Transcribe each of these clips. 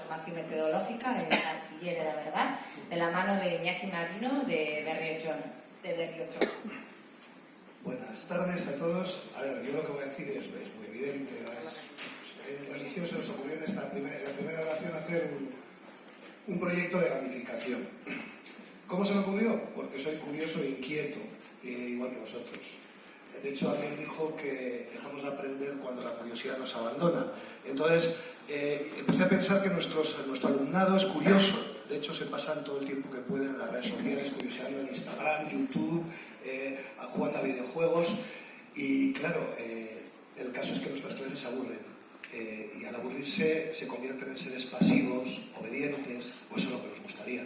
formación metodológica en el bachiller de la verdad, de la mano de Iñaki Marino de Berriocho. Buenas tardes a todos. A ver, yo lo que voy a decir es muy evidente. El religioso nos ocurrió en la primera oración hacer un proyecto de gamificación. ¿Cómo se me ocurrió? Porque soy curioso e inquieto, igual que vosotros. De hecho, alguien dijo que dejamos de aprender cuando la curiosidad nos abandona. Entonces, empecé a pensar que nuestro alumnado es curioso. De hecho, se pasan todo el tiempo que pueden en las redes sociales, curioseando en Instagram, YouTube, jugando a videojuegos. Y claro, el caso es que nuestras clases se aburren. Y al aburrirse se convierten en seres pasivos, obedientes, o eso es lo que nos gustaría.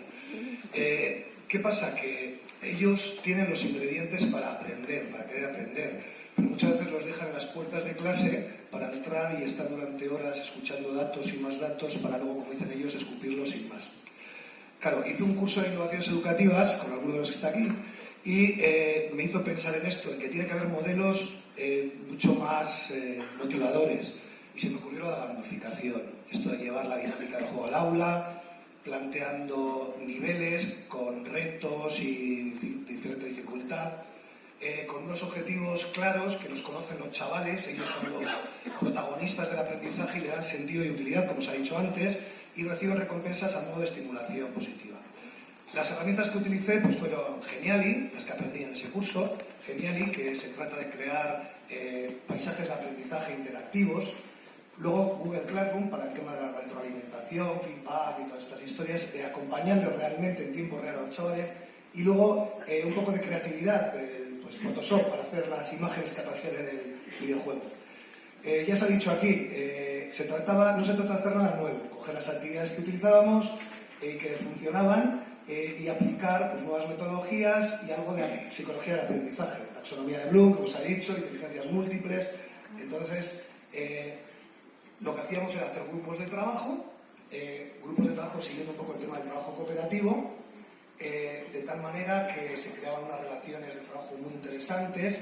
¿Qué pasa? Que ellos tienen los ingredientes para aprender, para querer aprender, pero muchas veces los dejan en las puertas de clase para entrar y estar durante horas escuchando datos y más datos para luego, como dicen ellos, escupirlos sin más. Claro, hice un curso de innovaciones educativas con alguno de los que está aquí y me hizo pensar en esto, en que tiene que haber modelos mucho más motivadores. Y se me ocurrió la gamificación, esto de llevar la dinámica del juego al aula, planteando niveles con retos y diferente dificultad, con unos objetivos claros que los conocen los chavales, ellos son los protagonistas del aprendizaje y le dan sentido y utilidad, como os ha dicho antes, y reciben recompensas a modo de estimulación positiva. Las herramientas que utilicé pues, fueron Geniali, las que aprendí en ese curso, Geniali, que se trata de crear paisajes de aprendizaje interactivos. Luego Google Classroom para el tema de la retroalimentación, feedback y todas estas historias, acompañarles realmente en tiempo real a los chavales. Y luego un poco de creatividad, pues Photoshop para hacer las imágenes que aparecían en el videojuego. Ya se ha dicho aquí, no se trata de hacer nada nuevo, coger las actividades que utilizábamos, que funcionaban, y aplicar pues, nuevas metodologías y algo de psicología del aprendizaje, taxonomía de Bloom, como os ha dicho, inteligencias múltiples. Entonces, lo que hacíamos era hacer grupos de trabajo siguiendo un poco el tema del trabajo cooperativo, de tal manera que se creaban unas relaciones de trabajo muy interesantes,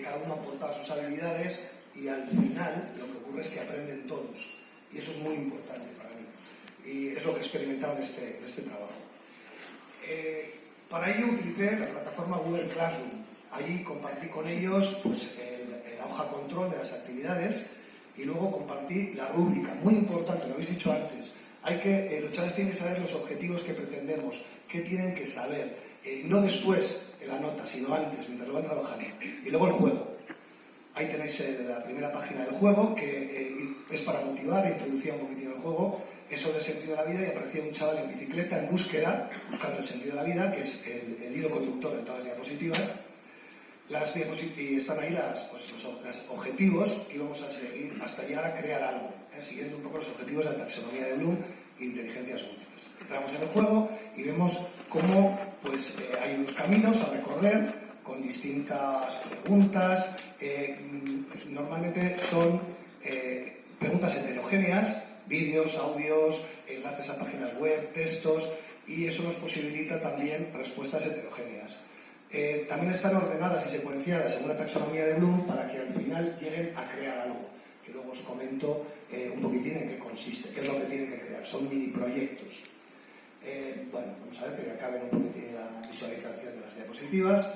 cada uno aportaba sus habilidades y al final lo que ocurre es que aprenden todos. Y eso es muy importante para mí. Y es lo que experimentaba en este trabajo. Para ello utilicé la plataforma Google Classroom. Allí compartí con ellos pues, la hoja control de las actividades y luego compartí la rúbrica. Muy importante, lo habéis dicho antes. Los chavales tienen que saber los objetivos que pretendemos, qué tienen que saber. No después en la nota, sino antes, mientras lo van trabajando. Y luego el juego. Ahí tenéis la primera página del juego, que es para motivar, introducía un poquitín el juego. Es sobre el sentido de la vida y aparecía un chaval en bicicleta en búsqueda, buscando el sentido de la vida, que es el hilo conductor de todas las diapositivas. Y están ahí los objetivos que íbamos a seguir hasta llegar a crear algo, siguiendo un poco los objetivos de la taxonomía de Bloom e inteligencias múltiples. Entramos en el juego y vemos cómo pues, hay unos caminos a recorrer con distintas preguntas. Normalmente son preguntas heterogéneas, vídeos, audios, enlaces a páginas web, textos, y eso nos posibilita también respuestas heterogéneas. También están ordenadas y secuenciadas según la taxonomía de Bloom para que al final lleguen a crear algo, que luego os comento un poquitín en qué consiste, qué es lo que tienen que crear. Son mini proyectos. Bueno, vamos a ver que acaben un poquitín la visualización de las diapositivas.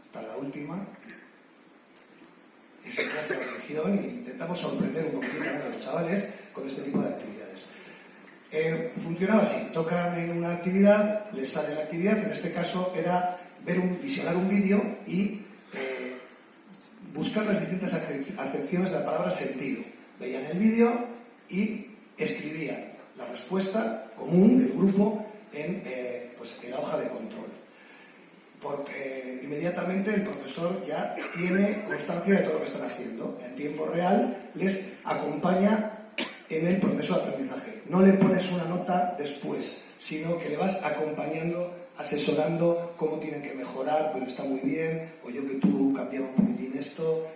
Hasta la última. Es clase de religión e intentamos sorprender un poquitín a los chavales con este tipo de actividades. Funcionaba así, tocan en una actividad, les sale la actividad, en este caso era visionar un vídeo y buscar las distintas acepciones de la palabra sentido. Veían el vídeo y escribían la respuesta común del grupo en la hoja de control. Porque inmediatamente el profesor ya tiene constancia de todo lo que están haciendo. En tiempo real les acompaña en el proceso de aprendizaje. No le pones una nota después, sino que le vas acompañando, asesorando cómo tienen que mejorar, pero está muy bien, o yo que tú cambiaba un poquitín esto,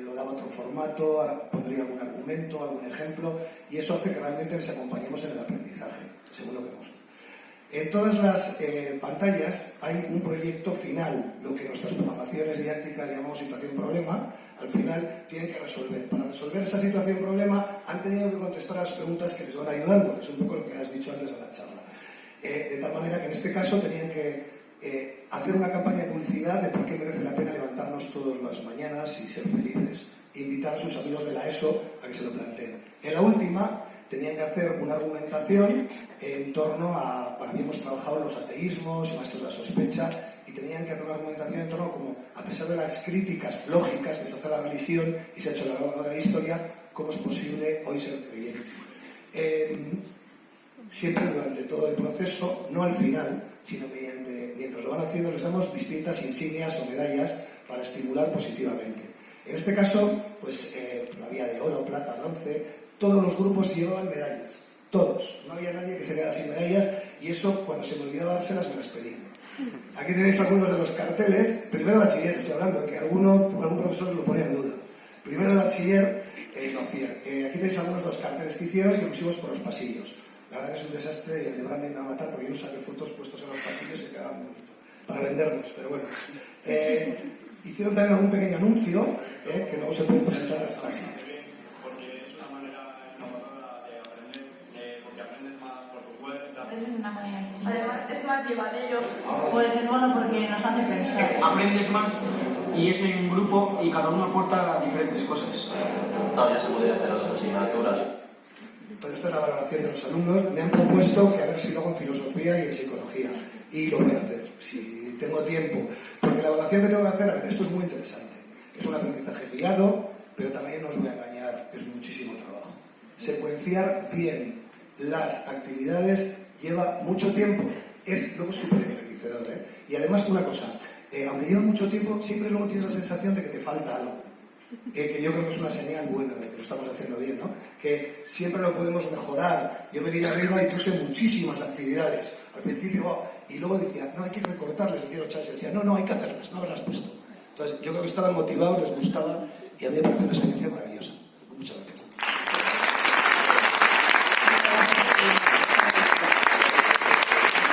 lo daba otro formato, ahora pondría algún argumento, algún ejemplo, y eso hace que realmente les acompañemos en el aprendizaje, según lo que vemos. En todas las pantallas hay un proyecto final, lo que nuestras programaciones didácticas llamamos situación-problema. Al final tienen que resolver. Para resolver esa situación-problema han tenido que contestar a las preguntas que les van ayudando, que es un poco lo que has dicho antes este caso tenían que hacer una campaña de publicidad de por qué merece la pena levantarnos todas las mañanas y ser felices. Invitar a sus amigos de la ESO a que se lo planteen. En la última tenían que hacer una argumentación en torno a, habíamos trabajado en los ateísmos y maestros de la sospecha, y tenían que hacer una argumentación en torno como, a pesar de las críticas lógicas que se hace a la religión y se ha hecho a lo largo de la historia, cómo es posible hoy ser creyente. Siempre durante todo el proceso, no al final, sino mientras lo van haciendo, les damos distintas insignias o medallas para estimular positivamente. En este caso, pues había de oro, plata, bronce, todos los grupos llevaban medallas, todos. No había nadie que se quedara sin medallas, y eso, cuando se me olvidaba dárselas, me las pedían. Aquí tenéis algunos de los carteles. Primero de bachiller, estoy hablando, que algún profesor lo ponía en duda. Primero de bachiller lo hacía. Aquí tenéis algunos de los carteles que hicieron y que pusimos por los pasillos. La verdad que es un desastre, y el de Brandon me va a matar porque yo no saqué fotos puestos en los pasillos y quedaban muy bonito para venderlos, pero bueno. Hicieron también algún pequeño anuncio que luego se puede presentar a las clases. Porque es una manera innovadora de aprender, porque aprendes más por tu web. Aprendes de una manera sencilla. Además, es más llevadero. Pues es bueno porque nos hace pensar. Aprendes más y es en un grupo y cada uno aporta diferentes cosas. Todavía se podría hacer otras asignaturas. Bueno, esta es la valoración de los alumnos. Me han propuesto que a ver si luego en filosofía y en psicología. Y lo voy a hacer, si tengo tiempo. Porque la evaluación que tengo que hacer, a ver, esto es muy interesante. Es un aprendizaje guiado, pero también, no os voy a engañar, es muchísimo trabajo. Secuenciar bien las actividades lleva mucho tiempo. Es luego súper enriquecedor, Y además, una cosa, aunque lleva mucho tiempo, siempre luego tienes la sensación de que te falta algo. Que yo creo que es una señal buena de que lo estamos haciendo bien, ¿no? Que siempre lo podemos mejorar. Yo me vine arriba y puse muchísimas actividades. Al principio, y luego decía, no, hay que recortarles, decía los chavales, decía, no, hay que hacerlas, no haberlas puesto. Entonces, yo creo que estaban motivados, les gustaba, y a mí me parece una experiencia maravillosa.